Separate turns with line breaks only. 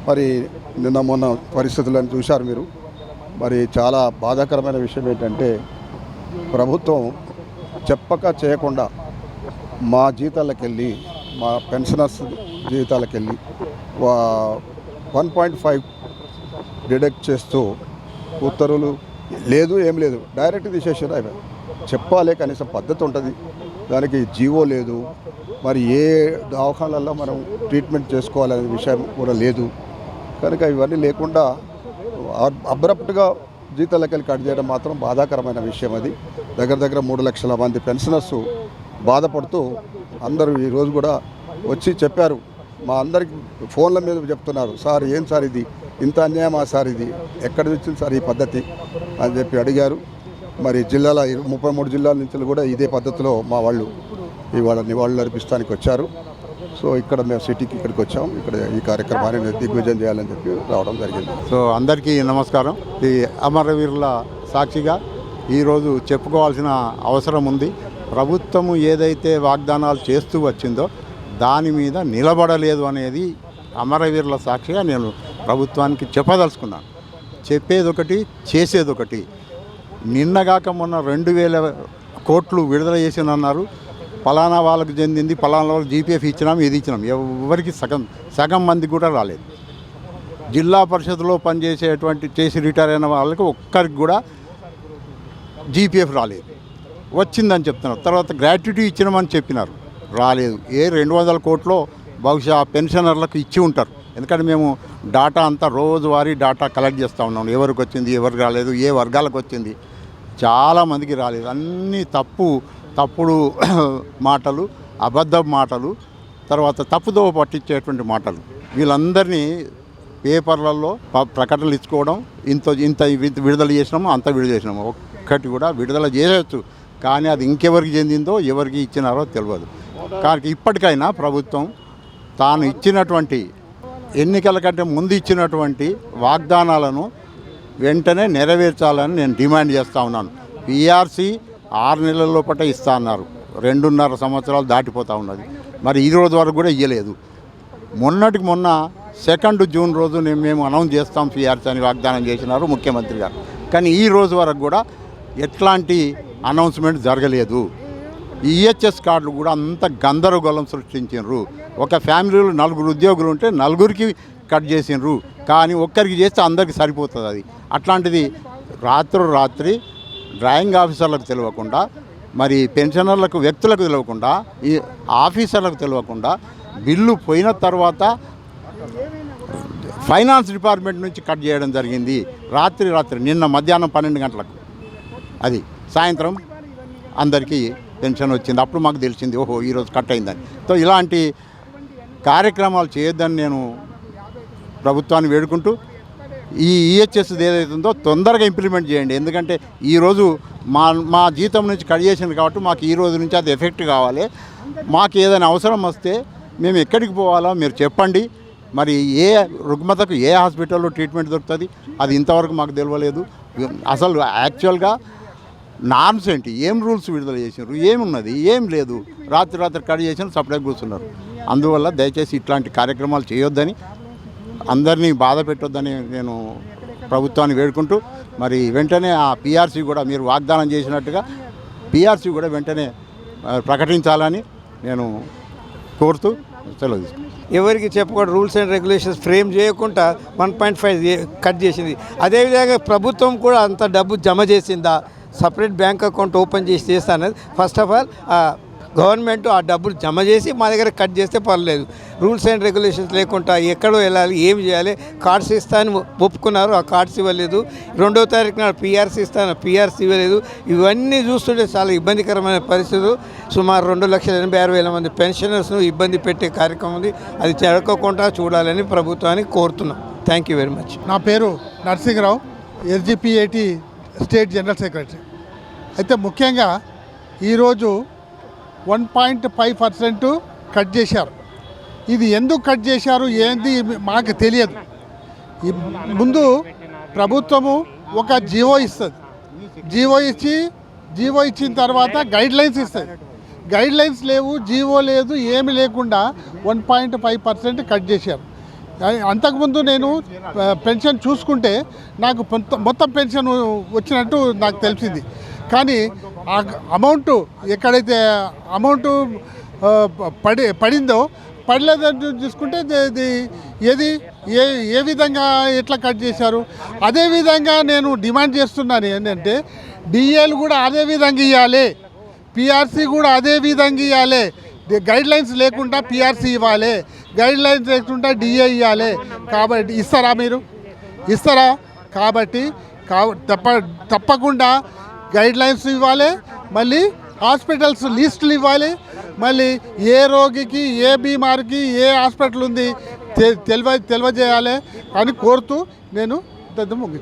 మరి నిన్న మొన్న పరిస్థితులను చూశారు మీరు. మరి చాలా బాధాకరమైన విషయం ఏంటంటే ప్రభుత్వం చెప్పక చేయకుండా మా జీతాలకు వెళ్ళి మా పెన్షనర్స్ జీతాలకు వెళ్ళి 1.5 డిడక్ట్ చేస్తూ ఉత్తర్వులు లేదు, ఏం లేదు, డైరెక్ట్ తీసేసారు. అవి చెప్పాలి, కనీసం పద్ధతి ఉంటుంది. దానికి జీవో లేదు. మరి ఏ దవాఖానాల్లో మనం ట్రీట్మెంట్ చేసుకోవాలనే విషయం కూడా లేదు. కనుక ఇవన్నీ లేకుండా అబ్రప్ట్గా జీతాలకు వెళ్ళి కట్ చేయడం మాత్రం బాధాకరమైన విషయం. అది దగ్గర 3 లక్షల మంది పెన్షనర్స్ బాధపడుతూ అందరూ ఈరోజు కూడా వచ్చి చెప్పారు. మా అందరికి ఫోన్ల మీద చెప్తున్నారు, సార్ ఏం సార్ ఇది, ఇంత అన్యాయమా సార్, ఇది ఎక్కడ వచ్చింది సార్ ఈ పద్ధతి అని చెప్పి అడిగారు. మరి జిల్లాల 33 జిల్లాల నుంచి కూడా ఇదే పద్ధతిలో మా వాళ్ళు ఇవాళ నివాళులు అర్పిస్తానికి వచ్చారు. సో ఇక్కడ మేము సిటీకి ఇక్కడికి వచ్చాం. ఇక్కడ ఈ కార్యక్రమాన్ని దిగ్విజయం చేయాలని చెప్పి రావడం జరిగింది.
సో అందరికీ నమస్కారం. ఈ అమరవీరుల సాక్షిగా ఈరోజు చెప్పుకోవాల్సిన అవసరం ఉంది. ప్రభుత్వము ఏదైతే వాగ్దానాలు చేస్తూ వచ్చిందో దాని మీద నిలబడలేదు అనేది అమరవీరుల సాక్షిగా నేను ప్రభుత్వానికి చెప్పదలుచుకున్నాను. చెప్పేదొకటి, చేసేదొకటి. నిన్నగాక మొన్న 2000 కోట్లు విడుదల చేసినన్నారు. పలానా వాళ్ళకి చెందింది, పలానా వాళ్ళకి జీపీఎఫ్ ఇచ్చినాం, ఇది ఇచ్చినాం. ఎవరికి సగం మంది కూడా రాలేదు. జిల్లా పరిషత్లో పనిచేసేటువంటి చేసి రిటైర్ అయిన వాళ్ళకి ఒక్కరికి కూడా జీపీఎఫ్ రాలేదు. వచ్చిందని చెప్తున్నారు. తర్వాత గ్రాట్యుటీ ఇచ్చినామని చెప్పినారు, రాలేదు. 200 కోట్లో బహుశా పెన్షనర్లకు ఇచ్చి ఉంటారు. ఎందుకంటే మేము డాటా అంతా రోజువారీ డాటా కలెక్ట్ చేస్తూ ఉన్నాం. ఎవరికి వచ్చింది, ఎవరికి రాలేదు, ఏ వర్గాలకు వచ్చింది. చాలామందికి రాలేదు. అన్నీ తప్పుడు మాటలు, అబద్ధ మాటలు, తర్వాత తప్పుదోవ పట్టించేటువంటి మాటలు. వీళ్ళందరినీ పేపర్లలో ప్రకటనలు ఇచ్చుకోవడం, ఇంత విడుదల చేసినాము, అంత విడుదల చేసినాము. ఒక్కటి కూడా విడుదల చేయవచ్చు, కానీ అది ఇంకెవరికి చెందిందో ఎవరికి ఇచ్చినారో తెలియదు. కానీ ఇప్పటికైనా ప్రభుత్వం తాను ఇచ్చినటువంటి ఎన్నికల కంటే ముందు ఇచ్చినటువంటి వాగ్దానాలను వెంటనే నెరవేర్చాలని నేను డిమాండ్ చేస్తూ ఉన్నాను. పిఆర్సీ 6 నెలల లోపల ఇస్తా అన్నారు. 2.5 సంవత్సరాలు దాటిపోతూ ఉన్నది. మరి ఈ రోజు వరకు కూడా ఇవ్వలేదు. మొన్నటికి మొన్న 2 జూన్ రోజు మేము అనౌన్స్ చేస్తాం పిఆర్సీ అని వాగ్దానం చేసినారు ముఖ్యమంత్రి గారు. కానీ ఈ రోజు వరకు కూడా ఎట్లాంటి అనౌన్స్మెంట్ జరగలేదు. ఈహెచ్ఎస్ కార్డులు కూడా అంత గందరగోళం సృష్టించారు. ఒక ఫ్యామిలీలో 4 ఉద్యోగులు ఉంటే 4కి కట్ చేసినారు. కానీ ఒక్కరికి చేస్తే అందరికీ సరిపోతుంది. అది అట్లాంటిది రాత్రి డ్రాయింగ్ ఆఫీసర్లకు తెలియకుండా, మరి పెన్షనర్లకు వ్యక్తులకు తెలియకుండా, ఈ ఆఫీసర్లకు తెలియకుండా బిల్లు పోయిన తర్వాత ఫైనాన్స్ డిపార్ట్మెంట్ నుంచి కట్ చేయడం జరిగింది. రాత్రి నిన్న మధ్యాహ్నం 12 గంటలకు, అది సాయంత్రం అందరికీ పెన్షన్ వచ్చింది. అప్పుడు మాకు తెలిసింది, ఓహో ఈరోజు కట్ అయిందని. సో ఇలాంటి కార్యక్రమాలు చేయొద్దని నేను ప్రభుత్వాన్ని వేడుకుంటూ, ఈ ఈహెచ్ఎస్ ఏదైతుందో తొందరగా ఇంప్లిమెంట్ చేయండి. ఎందుకంటే ఈరోజు మా జీతం నుంచి కట్ చేసింది కాబట్టి మాకు ఈ రోజు నుంచి అది ఎఫెక్ట్ కావాలి. మాకు ఏదైనా అవసరం వస్తే మేము ఎక్కడికి పోవాలో మీరు చెప్పండి. మరి ఏ రుగ్మతకు ఏ హాస్పిటల్లో ట్రీట్మెంట్ దొరుకుతుంది, అది ఇంతవరకు మాకు తెలియలేదు. అసలు యాక్చువల్గా నార్మ్స్ ఏంటి, ఏం రూల్స్ విడుదల చేసినారు, ఏమున్నది, ఏం లేదు. రాత్రి కట్ చేసిన సపరేట్ కూర్చున్నారు. అందువల్ల దయచేసి ఇట్లాంటి కార్యక్రమాలు చేయొద్దని, అందరినీ బాధ పెట్టొద్దని నేను ప్రభుత్వాన్ని వేడుకుంటూ, మరి వెంటనే ఆ పిఆర్సీ కూడా మీరు వాగ్దానం చేసినట్టుగా పిఆర్సీ కూడా వెంటనే ప్రకటించాలని నేను కోరుతూ సెలవు తీసుకున్నాను.
ఎవరికి చెప్పకుండా రూల్స్ అండ్ రెగ్యులేషన్స్ ఫ్రేమ్ చేయకుండా 1.5 కట్ చేసింది. అదేవిధంగా ప్రభుత్వం కూడా అంత డబ్బు జమ చేసిందా, సపరేట్ బ్యాంక్ అకౌంట్ ఓపెన్ చేస్తా అనేది ఫస్ట్ ఆఫ్ ఆల్ గవర్నమెంట్ ఆ డబ్బులు జమ చేసి మా దగ్గర కట్ చేస్తే పర్లేదు. రూల్స్ అండ్ రెగ్యులేషన్స్ లేకుండా ఎక్కడో వెళ్ళాలి, ఏం చేయాలి, కార్డ్స్ ఇస్తాను ఒప్పుకున్నారు, ఆ కార్డ్స్ ఇవ్వలేదు. 2వ తారీఖు నాడు పిఆర్సీ ఇస్తాను, పిఆర్సీ ఇవ్వలేదు. ఇవన్నీ చూస్తుంటే చాలా ఇబ్బందికరమైన పరిస్థితులు. సుమారు 2,86,000 మంది పెన్షనర్స్ను ఇబ్బంది పెట్టే కార్యక్రమం ఉంది. అది జరగకుండా చూడాలని ప్రభుత్వానికి కోరుతున్నాం. Thank you very much.
నా పేరు నరసింహరావు, ఎస్జిపిఏటి స్టేట్ జనరల్ సెక్రటరీ. అయితే ముఖ్యంగా ఈరోజు 1.5% కట్ చేశారు. ఇది ఎందుకు కట్ చేశారు ఏంది మాకు తెలియదు. ముందు ప్రభుత్వము ఒక జీవో ఇస్తుంది, జీవో ఇచ్చిన తర్వాత గైడ్లైన్స్ ఇస్తుంది. గైడ్లైన్స్ లేవు, జీవో లేదు, ఏమి లేకుండా 1.5% కట్ చేశారు. అంతకుముందు నేను పెన్షన్ చూసుకుంటే నాకు మొత్తం పెన్షన్ వచ్చినట్టు నాకు తెలిసింది. కానీ ఆ అమౌంట్ ఎక్కడైతే అమౌంట్ పడిందో పడలేదని చూసుకుంటే ఏది ఏ విధంగా ఎట్లా కట్ చేశారు. అదేవిధంగా నేను డిమాండ్ చేస్తున్నాను ఏంటంటే డిఏలు కూడా అదే విధంగా ఇవ్వాలి, పిఆర్సీ కూడా అదే విధంగా ఇవ్వాలి. గైడ్ లైన్స్ లేకుండా పిఆర్సీ ఇవ్వాలి, గైడ్ లైన్స్ లేకుండా డిఏ ఇవ్వాలి. కాబట్టి ఇస్తారా మీరు? ఇస్తారా? కాబట్టి తప్పకుండా గైడ్ లైన్స్ ఇవ్వాలి, మళ్ళీ హాస్పిటల్స్ లిస్టులు ఇవ్వాలి, మళ్ళీ ఏ రోగికి ఏ బీమారికి ఏ హాస్పిటల్ ఉంది తెలియజేయాలి అని కోరుతూ నేను ముగిస్తాను.